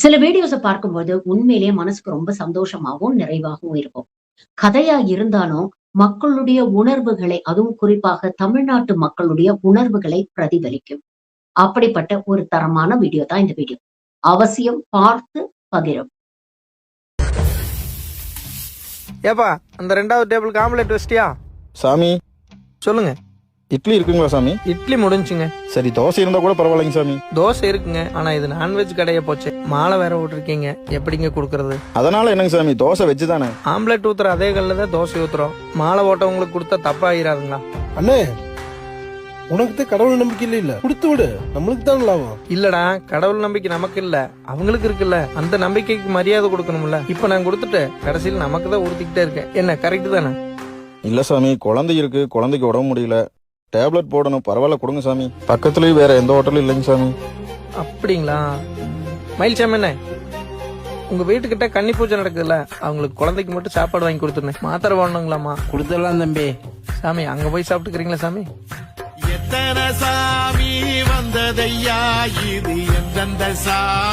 சில வீடியோஸ பார்க்கும்போது உண்மையிலேயே மனசுக்கு ரொம்ப சந்தோஷமாவும், நிறைவாகவும் இருக்கும். கதையா இருந்தாலும் மக்களுடைய உணர்வுகளை, அதுவும் குறிப்பாக தமிழ்நாட்டு மக்களுடைய உணர்வுகளை பிரதிபலிக்கும். அப்படிப்பட்ட ஒரு தரமான வீடியோ தான் இந்த வீடியோ. அவசியம் பார்த்து பகிரவும். ஏப்பா அந்த 2வது டேபிளுக்கு ஆம்லெட் வச்சிட்டியா? சாமி, சொல்லுங்க. இட்லி இருக்குங்களா சாமி? இட்லி முடிஞ்சுங்க. சரி, தோசை இருந்தா கூட பரவாயில்லைங்க சாமி. தோசை இருக்குங்க, ஆனா இது நான்வெஜ் கடையை போச்சு. மாலை வேற விட்டுருக்கீங்க, எப்படிங்க கொடுக்கறது? அதனால என்னங்க சாமி, தோசை வெஜ் தானே. ஆம்லெட் ஊத்துற அதே கல்ல தான் தோசை ஊத்துறோம். மாலை ஓட்டவங்களுக்கு கொடுத்தா தப்பா ஆயிராதுங்களா? அண்ணே, உனக்கு தான் கடவுள் நம்பிக்கை இல்ல, கொடுத்து விடு, நம்மளுக்கு தான் லாபம். இல்லடா, கடவுள் நம்பிக்கை நமக்கு இல்ல, அவங்களுக்கு இருக்குல்ல. அந்த நம்பிக்கைக்கு மரியாதை கொடுக்கணும்ல. இப்ப நான் கொடுத்துட்டு கடைசியில் நமக்கு தான் உறுத்திக்கிட்டே இருக்கேன். என்ன கரெக்ட் தானே? இல்ல சாமி, குழந்தை இருக்கு, குழந்தைக்கு உடம்பு முடியல, டேப்லெட் போடணும். பரவாயில்ல கொடுங்க சாமி. பக்கத்துலயும் வேற எந்த ஹோட்டலும் இல்லைங்க சாமி. அப்படிங்களா? மயில்சாமி என்ன, உங்க வீட்டுக்கிட்ட கன்னி பூஜை நடக்குதுல்ல, அவங்களுக்கு குழந்தைக்கு மட்டும் சாப்பாடு வாங்கி கொடுத்துருந்தேன். மாத்திரை வாங்கணுங்களாமா? கொடுத்துடலாம் தம்பி. சாமி, அங்க போய் சாப்பிட்டுக்கிறீங்களா சாமி? எத்தனை சாமி வந்ததையா இது எந்தெந்த சாமி?